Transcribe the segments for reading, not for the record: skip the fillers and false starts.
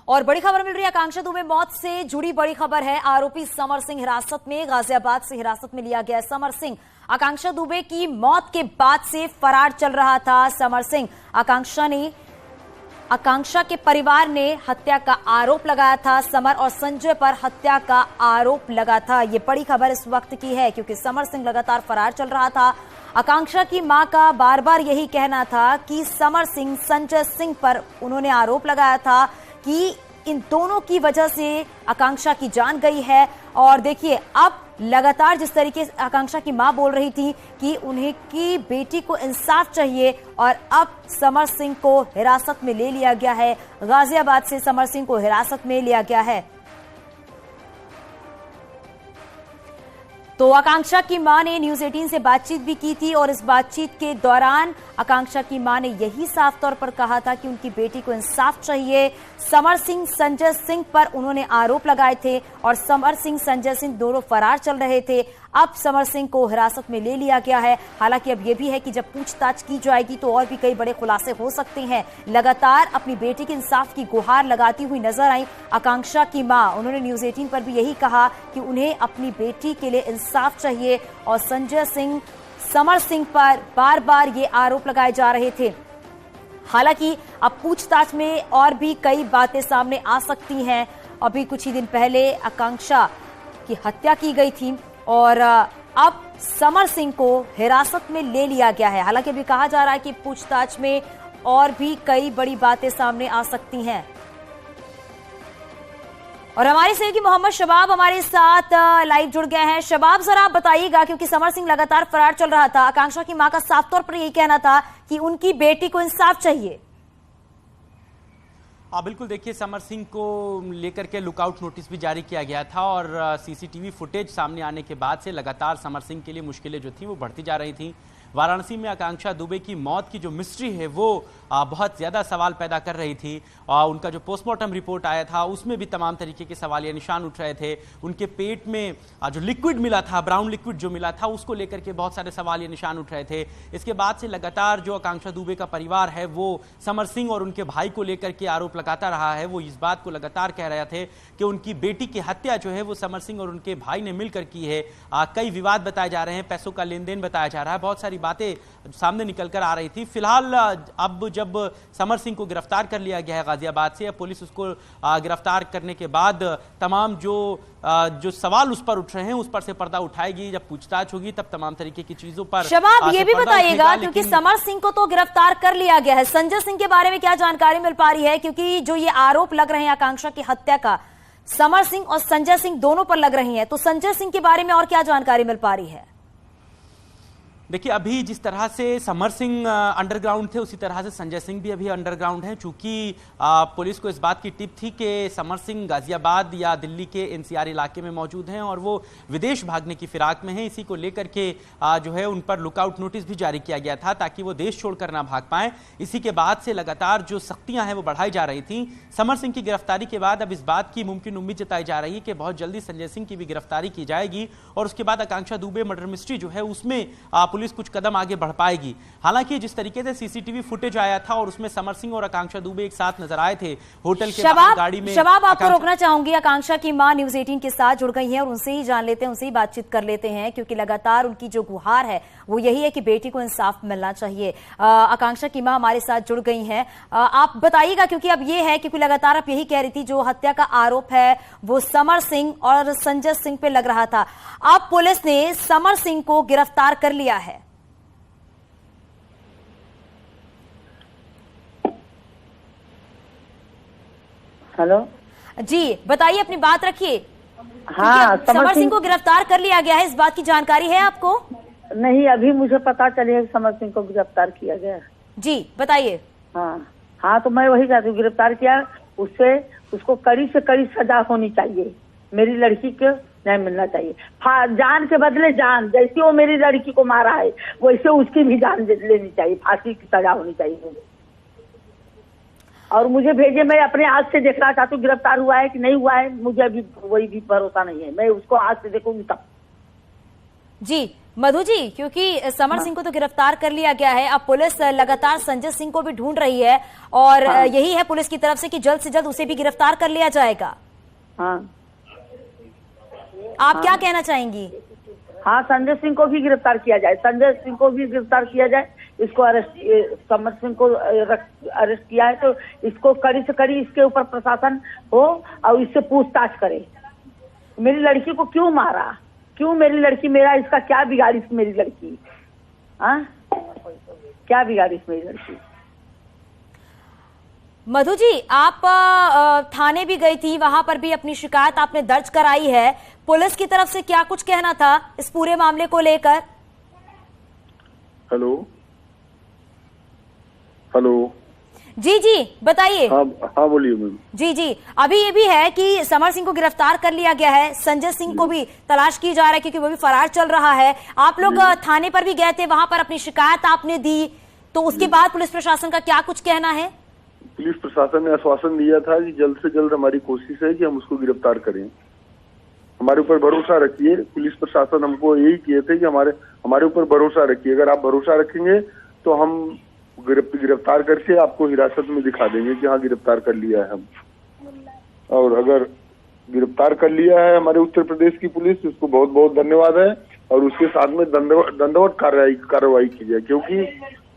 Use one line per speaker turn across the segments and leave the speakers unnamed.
और बड़ी खबर मिल रही है आकांक्षा दुबे मौत से जुड़ी बड़ी खबर है। आरोपी समर सिंह हिरासत में, गाजियाबाद से हिरासत में लिया गया। समर सिंह आकांक्षा दुबे की मौत के बाद से फरार चल रहा था। समर सिंह आकांक्षा के परिवार ने हत्या का आरोप लगाया था। समर और संजय पर हत्या का आरोप लगा था। ये बड़ी खबर इस वक्त की है क्योंकि समर सिंह लगातार फरार चल रहा था। आकांक्षा की मां का बार बार यही कहना था कि समर सिंह संजय सिंह पर उन्होंने आरोप लगाया था कि इन दोनों की वजह से आकांक्षा की जान गई है। और देखिए अब लगातार जिस तरीके से आकांक्षा की मां बोल रही थी कि उन्हें की बेटी को इंसाफ चाहिए और अब समर सिंह को हिरासत में ले लिया गया है। गाजियाबाद से समर सिंह को हिरासत में लिया गया है। तो आकांक्षा की मां ने न्यूज 18 से बातचीत भी की थी और इस बातचीत के दौरान आकांक्षा की मां ने यही साफ तौर पर कहा था कि उनकी बेटी को इंसाफ चाहिए। समर सिंह संजय सिंह पर उन्होंने आरोप लगाए थे और समर सिंह संजय सिंह दोनों फरार चल रहे थे। अब समर सिंह को हिरासत में ले लिया गया है। हालांकि अब यह भी है कि जब पूछताछ की जाएगी तो और भी कई बड़े खुलासे हो सकते हैं। लगातार अपनी बेटी के इंसाफ की गुहार लगाती हुई नजर आई आकांक्षा की मां। उन्होंने न्यूज 18 पर भी यही कहा कि उन्हें अपनी बेटी के लिए इंसाफ चाहिए और संजय सिंह समर सिंह पर बार बार ये आरोप लगाए जा रहे थे। हालांकि अब पूछताछ में और भी कई बातें सामने आ सकती हैं। अभी कुछ ही दिन पहले आकांक्षा की हत्या की गई थी और अब समर सिंह को हिरासत में ले लिया गया है। हालांकि अभी कहा जा रहा है कि पूछताछ में और भी कई बड़ी बातें सामने आ सकती हैं। और हमारे सहयोगी मोहम्मद शबाब हमारे साथ लाइव जुड़ गए हैं। शबाब जरा आप बताइएगा, क्योंकि समर सिंह लगातार फरार चल रहा था। आकांक्षा की मां का साफ तौर पर यही कहना था कि उनकी बेटी को इंसाफ चाहिए।
बिल्कुल, देखिए समर सिंह को लेकर के लुकआउट नोटिस भी जारी किया गया था और सीसीटीवी फुटेज सामने आने के बाद से लगातार समर सिंह के लिए मुश्किलें जो थी वो बढ़ती जा रही थी। वाराणसी में आकांक्षा दुबे की मौत की जो मिस्ट्री है वो बहुत ज़्यादा सवाल पैदा कर रही थी। उनका जो पोस्टमार्टम रिपोर्ट आया था उसमें भी तमाम तरीके के सवालिया निशान उठ रहे थे। उनके पेट में जो लिक्विड मिला था, ब्राउन लिक्विड जो मिला था, उसको लेकर के बहुत सारे सवालिया निशान उठ रहे थे। इसके बाद से लगातार जो आकांक्षा दुबे का परिवार है वो समर सिंह और उनके भाई को लेकर के आरोप लगाता रहा है। वो इस बात को लगातार कह रहे थे कि उनकी बेटी की हत्या जो है वो समर सिंह और उनके भाई ने मिलकर की है। कई विवाद बताए जा रहे हैं, पैसों का लेन देन बताया जा रहा है, बहुत सारी बातें सामने निकल कर आ रही थी। फिलहाल अब जब समर सिंह को गिरफ्तार कर लिया गया है गाजियाबाद से, पुलिस उसको गिरफ्तार करने के बाद तमाम जो सवाल उस पर उठ रहे हैं उस पर से पर्दा उठाएगी। जब पूछताछ होगी तब तमाम तरीके की चीजों पर
शबाब ये भी बताइएगा, क्योंकि समर सिंह को तो गिरफ्तार कर लिया गया है, संजय सिंह के बारे में क्या जानकारी मिल पा रही है? क्योंकि जो ये आरोप लग रहे हैं आकांक्षा की हत्या का समर सिंह और संजय सिंह दोनों पर लग रही है, तो संजय सिंह के बारे में और क्या जानकारी मिल पा रही है?
देखिए, अभी जिस तरह से समर सिंह अंडरग्राउंड थे उसी तरह से संजय सिंह भी अभी अंडरग्राउंड हैं। चूंकि पुलिस को इस बात की टिप थी कि समर सिंह गाजियाबाद या दिल्ली के एनसीआर इलाके में मौजूद हैं और वो विदेश भागने की फिराक में हैं। इसी को लेकर के जो है उन पर लुकआउट नोटिस भी जारी किया गया था ताकि वो देश छोड़कर ना भाग पाएं। इसी के बाद से लगातार जो सख्तियां हैं वो बढ़ाई जा रही थी। समर सिंह की गिरफ्तारी के बाद अब इस बात की मुमकिन उम्मीद जताई जा रही है कि बहुत जल्दी संजय सिंह की भी गिरफ्तारी की जाएगी और उसके बाद आकांक्षा दुबे मर्डर मिस्ट्री जो है उसमें पुलिस कुछ कदम आगे बढ़ पाएगी। हालांकि जिस तरीके से सीसीटीवी फुटेज आया था और उसमें समर सिंह और आकांक्षा दुबे एक साथ नजर आए थे होटल के बाहर गाड़ी में।
शबाब, आपको रोकना चाहूंगी, आकांक्षा की मां न्यूज 18 के साथ जुड़ गई हैं और उनसे ही जान लेते हैं, उनसे ही बातचीत कर लेते हैं, क्योंकि लगातार उनकी जो गुहार है वो यही है कि बेटी को इंसाफ मिलना चाहिए। आकांक्षा की मां हमारे साथ जुड़ गई हैं। आप बताइएगा, क्योंकि अब ये है क्योंकि लगातार आप यही कह रही थी जो हत्या का आरोप है वो समर सिंह और संजय सिंह पे लग रहा था। अब पुलिस ने समर सिंह को गिरफ्तार कर लिया है।
हेलो
जी, बताइए, अपनी बात रखिए।
हाँ,
समर सिंह को गिरफ्तार कर लिया गया है, इस बात की जानकारी है आपको?
नहीं, अभी मुझे पता चली है कि समर सिंह को गिरफ्तार किया गया।
जी बताइए।
हाँ, तो मैं वही कहती हूँ, गिरफ्तार किया, उससे उसको कड़ी से कड़ी सजा होनी चाहिए। मेरी लड़की को नहीं मिलना चाहिए। जान के बदले जान, जैसे वो मेरी लड़की को मारा है वैसे उसकी भी जान लेनी चाहिए, फांसी की सजा होनी चाहिए। और मुझे भेजे, मैं अपने आँख से देखना चाहती हूँ गिरफ्तार हुआ है कि नहीं हुआ है। मुझे अभी वही भी भरोसा नहीं है, मैं उसको आँख से देखूंगी तब।
जी मधु जी, क्योंकि समर सिंह को तो गिरफ्तार कर लिया गया है, अब पुलिस लगातार संजय सिंह को भी ढूंढ रही है और यही है पुलिस की तरफ से कि जल्द से जल्द उसे भी गिरफ्तार कर लिया जाएगा। आप क्या कहना चाहेंगी?
हाँ, संजय सिंह को भी गिरफ्तार किया जाए, संजय सिंह को भी गिरफ्तार किया जाए। इसको समर सिंह को अरेस्ट किया है तो इसको कड़ी से कड़ी इसके ऊपर प्रशासन हो और इससे पूछताछ करे। मेरी लड़की को क्यों मारा, क्यों मेरी लड़की, मेरा इसका क्या बिगाड़ी मेरी लड़की, हाँ क्या बिगाड़ी मेरी लड़की।
मधु जी, आप थाने भी गई थी, वहां पर भी अपनी शिकायत आपने दर्ज कराई है, पुलिस की तरफ से क्या कुछ कहना था इस पूरे मामले को लेकर?
हेलो हेलो
जी जी बताइए।
हाँ बोलिए मैम।
जी जी, अभी ये भी है कि समर सिंह को गिरफ्तार कर लिया गया है, संजय सिंह को भी तलाश की जा रहा है क्योंकि वो भी फरार चल रहा है। आप लोग थाने पर भी गए थे, वहां पर अपनी शिकायत आपने दी, तो उसके बाद पुलिस प्रशासन का क्या कुछ कहना है?
पुलिस प्रशासन ने आश्वासन दिया था कि जल्द से जल्द हमारी कोशिश है कि हम उसको गिरफ्तार करें। हमारे ऊपर भरोसा रखिए। पुलिस प्रशासन हमको यही किए थे कि हमारे ऊपर भरोसा रखिए, अगर आप भरोसा रखेंगे तो हम गिरफ्तार करके आपको हिरासत में दिखा देंगे कि हाँ गिरफ्तार कर लिया है हम। और अगर गिरफ्तार कर लिया है हमारे उत्तर प्रदेश की पुलिस, उसको बहुत बहुत धन्यवाद है और उसके साथ में दंडवत कार्रवाई की जाए, क्योंकि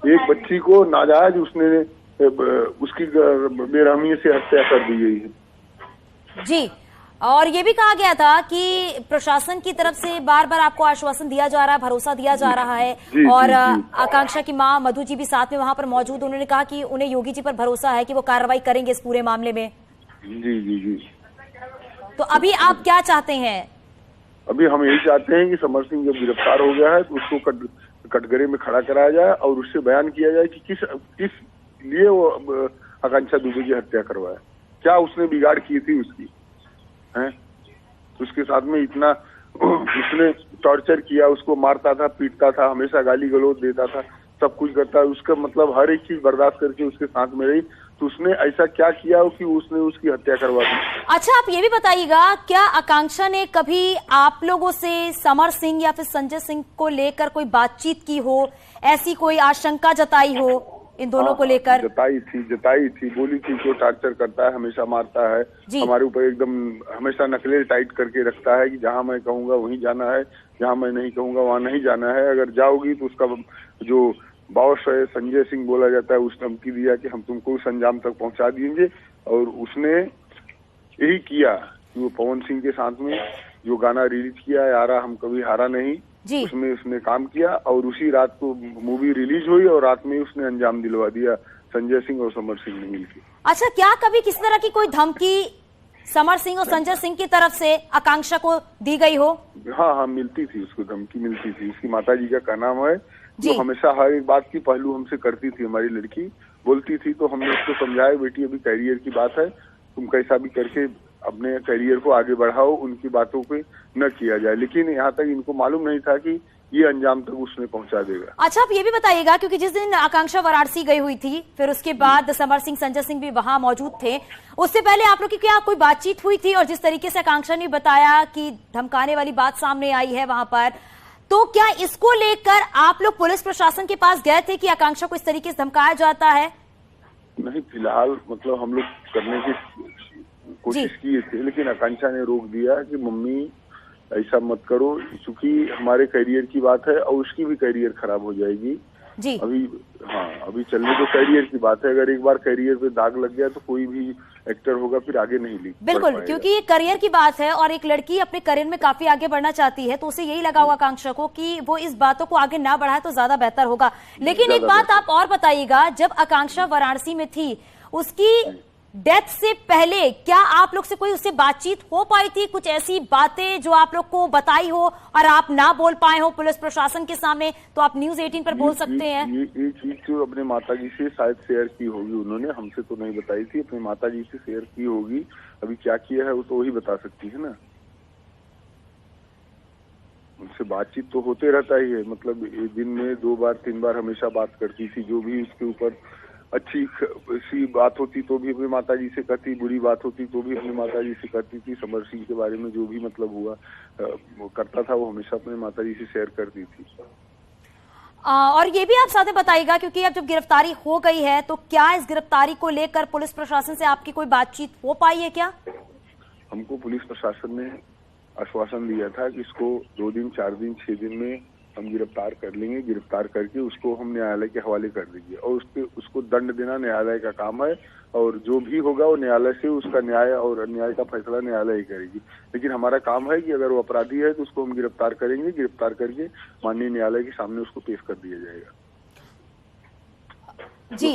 एक बच्ची को नाजायज उसकी बेरहमी से हत्या कर दी गई है।
जी, और ये भी कहा गया था कि प्रशासन की तरफ से बार बार आपको आश्वासन दिया जा रहा है, भरोसा दिया जा रहा है और आकांक्षा की मां मधु जी भी साथ में वहां पर मौजूद, उन्होंने कहा कि उन्हें योगी जी पर भरोसा है कि वो कार्रवाई करेंगे इस पूरे मामले में।
जी जी जी।
तो अभी आप क्या चाहते हैं?
अभी हम यही चाहते हैं कि समर सिंह जब गिरफ्तार हो गया है तो उसको कटघरे में खड़ा कराया जाए और उससे बयान किया जाए कि किस लिए वो आकांक्षा दुबे की हत्या करवाया, क्या उसने बिगाड़ की थी उसकी हैं? उसके साथ में इतना उसने टॉर्चर किया, उसको मारता था, पीटता था, हमेशा गाली गलौज देता था, सब कुछ करता, उसका मतलब हर एक चीज बर्दाश्त करके उसके साथ में रही, तो उसने ऐसा क्या किया कि उसने उसकी हत्या करवा दी।
अच्छा, आप ये भी बताइएगा, क्या आकांक्षा ने कभी आप लोगों से समर सिंह या फिर संजय सिंह को लेकर कोई बातचीत की हो, ऐसी कोई आशंका जताई हो इन दोनों को लेकर?
जताई थी, बोली थी कि वो टार्चर करता है, हमेशा मारता है, हमारे ऊपर एकदम हमेशा नकलें टाइट करके रखता है कि जहाँ मैं कहूँगा वहीं जाना है, जहाँ मैं नहीं कहूँगा वहाँ नहीं जाना है, अगर जाओगी तो उसका जो बॉस है संजय सिंह बोला जाता है, उसने धमकी दिया कि हम तुमको उस अंजाम तक पहुँचा देंगे। और उसने यही किया कि वो पवन सिंह के साथ में जो गाना रिलीज किया है, यारा हम कभी हारा नहीं, उसमें उसने काम किया और उसी रात को मूवी रिलीज हुई और रात में उसने अंजाम दिलवा दिया संजय सिंह और समर सिंह ने मिलकर।
अच्छा, क्या कभी किस तरह की कोई धमकी समर सिंह और संजय सिंह की तरफ से आकांक्षा को दी गई हो?
हाँ, मिलती थी, उसको धमकी मिलती थी। उसकी माताजी का कहना है जो हमेशा हर एक बात की पहलू हमसे करती थी, हमारी लड़की बोलती थी तो हमने उसको समझाया, बेटी अभी करियर की बात है, तुम कैसा भी करके अपने करियर को आगे बढ़ाओ, उनकी बातों पे न किया जाए। लेकिन यहाँ तक इनको मालूम नहीं था कि ये अंजाम तक उसने पहुंचा देगा।
अच्छा, आप ये भी बताइएगा, क्योंकि जिस दिन आकांक्षा वाराणसी गई हुई थी, फिर उसके बाद समर सिंह संजय सिंह भी वहां मौजूद थे, उससे पहले आप लोग की क्या कोई बातचीत हुई थी? और जिस तरीके से आकांक्षा ने बताया कि धमकाने वाली बात सामने आई है वहां पर, तो क्या इसको लेकर आप लोग पुलिस प्रशासन के पास गए थे कि आकांक्षा को इस तरीके से धमकाया जाता है?
नहीं, फिलहाल मतलब हम लोग करने की कोशिश की थी, लेकिन आकांक्षा ने रोक दिया कि मम्मी ऐसा मत करो, क्योंकि हमारे करियर की बात है और उसकी भी करियर खराब हो जाएगी जी। अभी चलने तो करियर की बात है, अगर एक बार करियर पे दाग लग गया तो कोई भी एक्टर होगा फिर आगे नहीं लिख
बिल्कुल, क्योंकि ये करियर की बात है और एक लड़की अपने करियर में काफी आगे बढ़ना चाहती है, तो उसे यही लगा होगा आकांक्षा को कि वो इस बातों को आगे ना बढ़ाए तो ज्यादा बेहतर होगा। लेकिन एक बात आप और बताइएगा, जब आकांक्षा वाराणसी में थी, उसकी डेथ से पहले क्या आप लोग से कोई उससे बातचीत हो पाई थी? कुछ ऐसी बातें जो आप लोग को बताई हो और आप ना बोल पाए हो पुलिस प्रशासन के सामने, तो आप न्यूज़ 18 पर बोल सकते हैं।
ये चीज जो अपने माताजी से शायद शेयर की होगी उन्होंने, हमसे तो नहीं बताई थी, अपनी माताजी से शेयर की होगी। अभी क्या किया है वो तो वही बता सकती है ना। उनसे बातचीत तो होते रहता ही है, मतलब दिन में 2 बार 3 बार हमेशा बात करती थी, जो भी उसके ऊपर अच्छी सी बात होती तो भी अपनी माता जी से कहती, बुरी बात होती तो भी अपनी माता जी से कहती थी। समर सिंह के बारे में जो भी मतलब हुआ करता था, वो हमेशा अपने माता जी से शेयर करती थी।
और ये भी आप साथ में बताइएगा, क्योंकि अब जब गिरफ्तारी हो गई है तो क्या इस गिरफ्तारी को लेकर पुलिस प्रशासन से आपकी कोई बातचीत हो पाई है क्या?
हमको पुलिस प्रशासन ने आश्वासन दिया था कि इसको 2 दिन, 4 दिन, 6 दिन में हम गिरफ्तार कर लेंगे। गिरफ्तार करके उसको हम न्यायालय के हवाले कर देंगे और उसको दंड देना न्यायालय का काम है और जो भी होगा वो न्यायालय से उसका न्याय और अन्याय का फैसला न्यायालय ही करेगी। लेकिन हमारा काम है कि अगर वो अपराधी है तो उसको हम गिरफ्तार करेंगे। गिरफ्तार करके माननीय न्यायालय के सामने उसको पेश कर दिया जाएगा।
जी।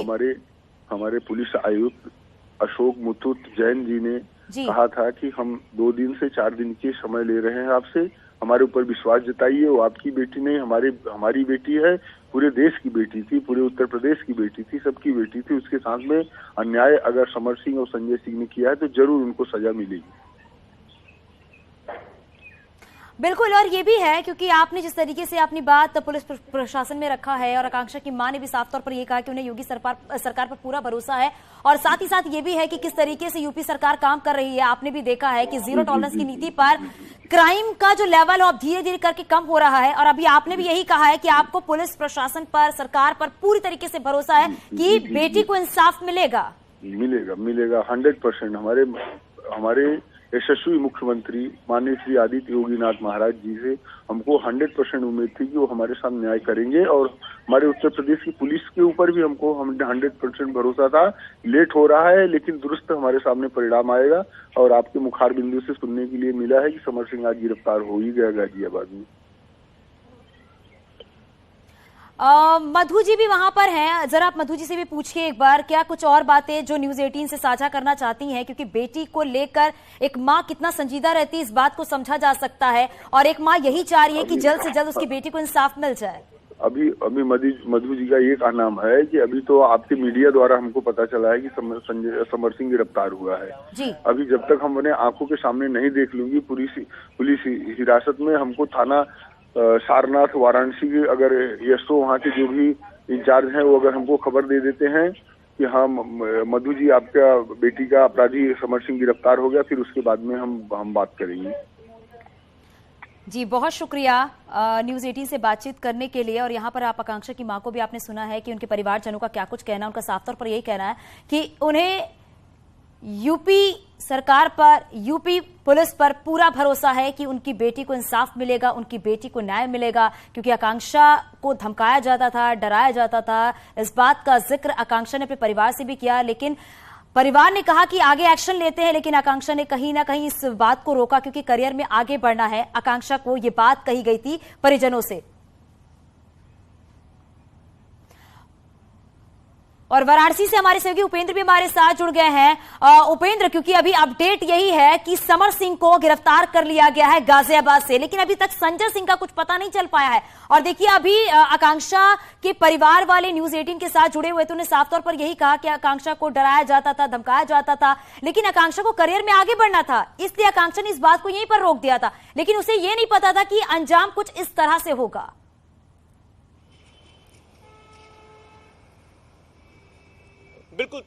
हमारे पुलिस आयुक्त अशोक मुथुट जैन जी ने कहा था कि हम 2 दिन से 4 दिन के समय ले रहे हैं आपसे, हमारे ऊपर विश्वास जताइए। वो आपकी बेटी नहीं, हमारी बेटी है, पूरे देश की बेटी थी, पूरे उत्तर प्रदेश की बेटी थी, सबकी बेटी थी। उसके साथ में अन्याय अगर समर सिंह और संजय सिंह ने किया है तो जरूर उनको सजा मिलेगी।
बिल्कुल, और ये भी है क्योंकि आपने जिस तरीके से अपनी बात पुलिस प्रशासन में रखा है और आकांक्षा की मां ने भी साफ तौर पर ये कहा कि उन्हें योगी सरकार पर पूरा भरोसा है, और साथ ही साथ ये भी है कि किस तरीके से यूपी सरकार काम कर रही है। आपने भी देखा है कि जीरो टॉलरेंस की नीति पर क्राइम का जो लेवल है अब धीरे धीरे करके कम हो रहा है, और अभी आपने भी यही कहा है कि आपको पुलिस प्रशासन पर, सरकार पर पूरी तरीके से भरोसा है कि बेटी को इंसाफ मिलेगा।
100% हमारे यशस्वी मुख्यमंत्री माननीय श्री आदित्य योगीनाथ महाराज जी से हमको 100% उम्मीद थी कि वो हमारे साथ न्याय करेंगे और हमारे उत्तर प्रदेश की पुलिस के ऊपर भी हमको 100% भरोसा था। लेट हो रहा है लेकिन दुरुस्त हमारे सामने परिणाम आएगा और आपके मुखार बिंदु से सुनने के लिए मिला है कि समर सिंह आज गिरफ्तार हो ही गया गाजियाबाद में।
मधु जी भी वहां पर हैं, जरा आप मधु जी से भी पूछिए एक बार, क्या कुछ और बातें जो न्यूज 18 से साझा करना चाहती हैं, क्योंकि बेटी को लेकर एक माँ कितना संजीदा रहती है इस बात को समझा जा सकता है, और एक माँ यही चाह रही है कि जल्द से जल्द उसकी बेटी को इंसाफ मिल जाए।
अभी मधु जी का ये कहना है कि अभी तो आपके मीडिया द्वारा हमको पता चला है कि समर सिंह गिरफ्तार हुआ है जी। अभी जब तक हम उन्हें आंखों के सामने नहीं देख लूंगी पुलिस हिरासत में, हमको थाना सारनाथ वाराणसी के अगर यशो वहाँ के जो भी इंचार्ज हैं वो अगर हमको खबर दे देते हैं कि हाँ मधु जी आपका बेटी का अपराधी समर सिंह गिरफ्तार हो गया, फिर उसके बाद में हम बात करेंगे।
जी, बहुत शुक्रिया न्यूज 18 से बातचीत करने के लिए। और यहाँ पर आप आकांक्षा की मां को भी आपने सुना है कि उनके परिवारजनों का क्या कुछ कहना है। उनका साफ तौर पर यही कहना है कि उन्हें यूपी सरकार पर, यूपी पुलिस पर पूरा भरोसा है कि उनकी बेटी को इंसाफ मिलेगा, उनकी बेटी को न्याय मिलेगा, क्योंकि आकांक्षा को धमकाया जाता था, डराया जाता था। इस बात का जिक्र आकांक्षा ने अपने परिवार से भी किया, लेकिन परिवार ने कहा कि आगे एक्शन लेते हैं, लेकिन आकांक्षा ने कहीं ना कहीं इस बात को रोका, क्योंकि करियर में आगे बढ़ना है। आकांक्षा को यह बात कही गई थी परिजनों से। और वाराणसी से हमारे सहयोगी उपेंद्र भी हमारे साथ जुड़ गए हैं। उपेंद्र, क्योंकि अभी अपडेट यही है कि समर सिंह को गिरफ्तार कर लिया गया है गाजियाबाद से, लेकिन अभी तक संजय सिंह का कुछ पता नहीं चल पाया है। और देखिए, अभी आकांक्षा के परिवार वाले न्यूज 18 के साथ जुड़े हुए थे, उन्होंने साफ तौर पर यही कहा कि आकांक्षा को डराया जाता था, धमकाया जाता था, लेकिन आकांक्षा को करियर में आगे बढ़ना था, इसलिए आकांक्षा ने इस बात को यहीं पर रोक दिया था। लेकिन उसे यह नहीं पता था कि अंजाम कुछ इस तरह से होगा।
बिल्कुल,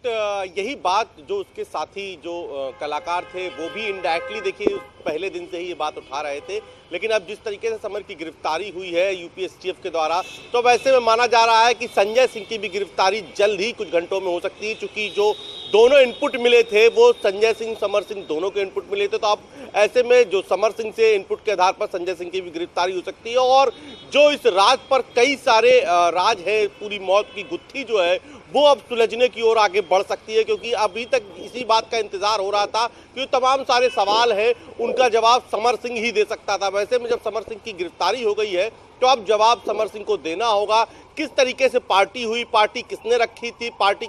यही बात जो उसके साथी जो कलाकार थे वो भी इनडायरेक्टली देखिए पहले दिन से ही ये बात उठा रहे थे। लेकिन अब जिस तरीके से समर की गिरफ्तारी हुई है यूपी एसटीएफ के द्वारा, तो वैसे में माना जा रहा है कि संजय सिंह की भी गिरफ्तारी जल्द ही कुछ घंटों में हो सकती है, क्योंकि जो दोनों इनपुट मिले थे वो संजय सिंह, समर सिंह दोनों के इनपुट मिले थे। तो अब ऐसे में जो समर सिंह से इनपुट के आधार पर संजय सिंह की भी गिरफ्तारी हो सकती है, और जो इस राज पर कई सारे राज है, पूरी मौत की गुत्थी जो है वो अब सुलझने की ओर आगे बढ़ सकती है, क्योंकि अभी तक इसी बात का इंतजार हो रहा था कि तमाम सारे सवाल हैं उनका जवाब समर सिंह ही दे सकता था। वैसे में जब समर सिंह की गिरफ्तारी हो गई है तो अब जवाब समर सिंह को देना होगा। किस तरीके से पार्टी हुई, पार्टी किसने रखी थी, पार्टी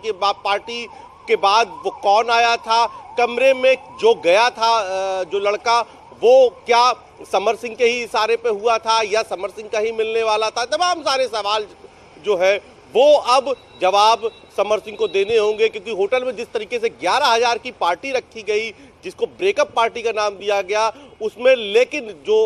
के बाद वो कौन आया था, कमरे में जो गया था जो लड़का, वो क्या समर सिंह के ही इशारे पे हुआ था या समर सिंह का ही मिलने वाला था। तमाम सारे सवाल जो है वो अब जवाब समर सिंह को देने होंगे, क्योंकि होटल में जिस तरीके से 11,000 की पार्टी रखी गई, जिसको ब्रेकअप पार्टी का नाम दिया गया, उसमें, लेकिन जो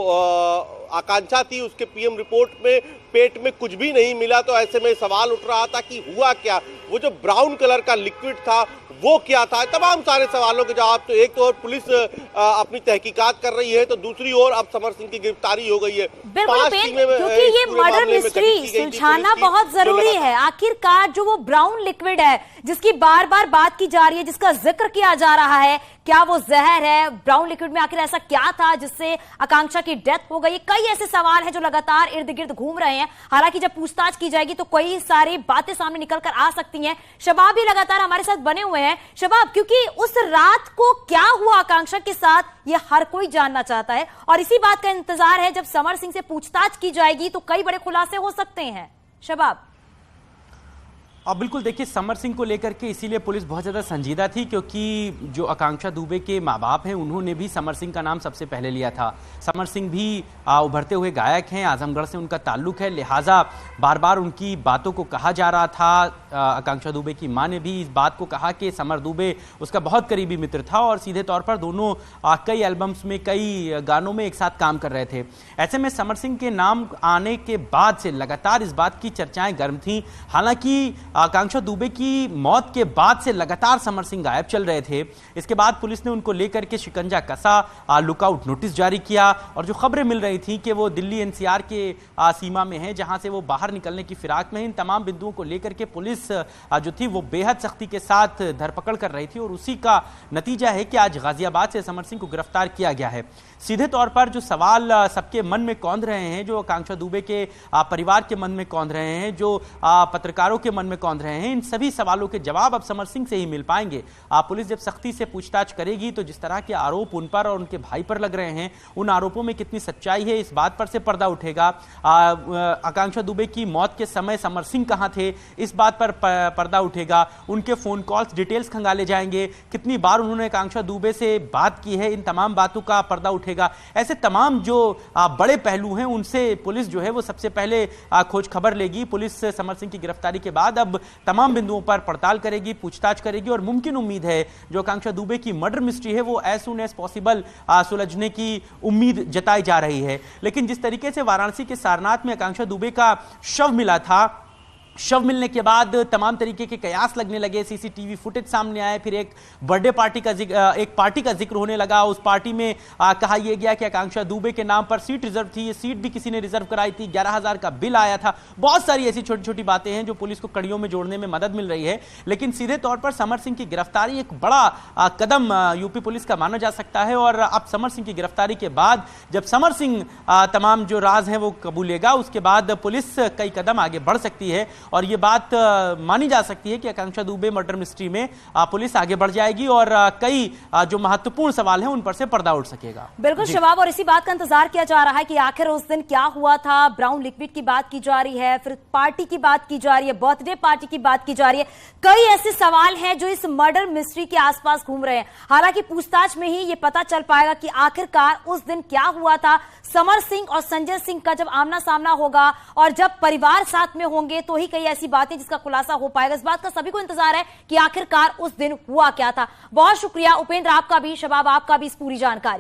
आकांक्षा थी उसके पीएम रिपोर्ट में पेट में कुछ भी नहीं मिला। तो ऐसे में सवाल उठ रहा था कि हुआ क्या, वो जो ब्राउन कलर का लिक्विड था वो क्या था। तमाम सारे सवालों के जवाब तो एक तो और पुलिस अपनी तहकीकात कर रही है, तो दूसरी ओर अब समर सिंह की गिरफ्तारी हो गई है।
क्योंकि ये मर्डर मिस्ट्री सुलझाना बहुत जरूरी है। आखिरकार जो वो ब्राउन लिक्विड है जिसकी बार बार बात की जा रही है, जिसका जिक्र किया जा रहा है, क्या वो जहर है? ब्राउन लिक्विड में आखिर ऐसा क्या था जिससे आकांक्षा की डेथ हो गई? कई ऐसे सवाल हैं जो लगातार इर्द गिर्द घूम रहे हैं। हालांकि जब पूछताछ की जाएगी तो कई सारी बातें सामने निकल कर आ सकती हैं। शबाब भी लगातार हमारे साथ बने हुए हैं। शबाब, क्योंकि उस रात को क्या हुआ आकांक्षा के साथ ये हर कोई जानना चाहता है और इसी बात का इंतजार है जब समर सिंह से पूछताछ की जाएगी तो कई बड़े खुलासे हो सकते हैं। शबाब,
अब बिल्कुल देखिए, समर सिंह को लेकर के इसीलिए पुलिस बहुत ज़्यादा संजीदा थी क्योंकि जो आकांक्षा दुबे के माँ बाप हैं उन्होंने भी समर सिंह का नाम सबसे पहले लिया था। समर सिंह भी उभरते हुए गायक हैं, आजमगढ़ से उनका ताल्लुक है, लिहाजा बार बार उनकी बातों को कहा जा रहा था। आकांक्षा दुबे की माँ ने भी इस बात को कहा कि समर दुबे उसका बहुत करीबी मित्र था और सीधे तौर पर दोनों कई एल्बम्स में, कई गानों में एक साथ काम कर रहे थे। ऐसे में समर सिंह के नाम आने के बाद से लगातार इस बात की चर्चाएं गर्म थीं। हालांकि आकांक्षा दुबे की मौत के बाद से लगातार समर सिंह गायब चल रहे थे। इसके बाद पुलिस ने उनको लेकर के शिकंजा कसा, लुकआउट नोटिस जारी किया और जो खबरें मिल रही थी कि वो दिल्ली एनसीआर के सीमा में है, जहां से वो बाहर निकलने की फिराक में है, इन तमाम बिंदुओं को लेकर के पुलिस जो थी वो बेहद सख्ती के साथ धरपकड़ कर रही थी और उसी का नतीजा है कि आज गाजियाबाद से समर सिंह को गिरफ्तार किया गया है। सीधे तौर पर जो सवाल सबके मन में कौंध रहे हैं, जो आकांक्षा दुबे के परिवार के मन में कौंध रहे हैं, जो पत्रकारों के मन में कौंध रहे हैं, इन सभी सवालों के जवाब अब समर सिंह से ही मिल पाएंगे। पुलिस जब सख्ती से पूछताछ करेगी तो जिस तरह के आरोप उन पर और उनके भाई पर लग रहे हैं, उन आरोपों में कितनी सच्चाई है, इस बात पर से पर्दा उठेगा। आकांक्षा दुबे की मौत के समय समर सिंह कहां थे, इस बात पर पर्दा उठेगा। उनके फोन कॉल्स डिटेल्स खंगाले जाएंगे, कितनी बार उन्होंने आकांक्षा दुबे से बात की है, इन तमाम बातों का पर्दा उठेगा। ऐसे तमाम जो बड़े पहलू हैं उनसे पुलिस जो है वो सबसे पहले खोज खबर लेगी। पुलिस समर सिंह की गिरफ्तारी के बाद अब तमाम बिंदुओं पर पड़ताल करेगी, पूछताछ करेगी और मुमकिन उम्मीद है जो आकांक्षा दुबे की मर्डर मिस्ट्री है वो एज सून एज पॉसिबल सुलझने की उम्मीद जताई जा रही है। लेकिन जिस तरीके से वाराणसी के सारनाथ में आकांक्षा दुबे का शव मिला था, शव मिलने के बाद तमाम तरीके के कयास लगने लगे, सीसीटीवी फुटेज सामने आए, फिर एक बर्थडे पार्टी का एक पार्टी का जिक्र होने लगा। उस पार्टी में कहा यह गया कि आकांक्षा दुबे के नाम पर सीट रिजर्व थी, ये सीट भी किसी ने रिजर्व कराई थी, 11,000 का बिल आया था। बहुत सारी ऐसी छोटी छोटी बातें हैं जो पुलिस को कड़ियों में जोड़ने में मदद मिल रही है। लेकिन सीधे तौर पर समर सिंह की गिरफ्तारी एक बड़ा कदम यूपी पुलिस का माना जा सकता है और अब समर सिंह की गिरफ्तारी के बाद जब समर सिंह तमाम जो राज हैं वो कबूलेगा, उसके बाद पुलिस कई कदम आगे बढ़ सकती है और ये बात मानी जा सकती है कि आकांक्षा दुबे मर्डर मिस्ट्री में पुलिस आगे बढ़ जाएगी और कई जो महत्वपूर्ण सवाल हैं उन पर से पर्दा उठ सकेगा।
बिल्कुल शबाब, और इसी बात का इंतजार किया जा रहा है कि आखिर उस दिन क्या हुआ था। ब्राउन लिक्विड की बात की जा रही है, फिर पार्टी की बात की जा रही है, बर्थडे पार्टी की बात की जा रही है। कई ऐसे सवाल हैं जो इस मर्डर मिस्ट्री के आसपास घूम रहे हैं। हालांकि पूछताछ में ही ये पता चल पाएगा कि आखिरकार उस दिन क्या हुआ था। समर सिंह और संजय सिंह का जब आमना सामना होगा और जब परिवार साथ में होंगे तो ही कई ऐसी बातें जिसका खुलासा हो पाएगा। इस बात का सभी को इंतजार है कि आखिरकार उस दिन हुआ क्या था। बहुत शुक्रिया उपेंद्र आपका भी, शबाब आपका भी इस पूरी जानकारी।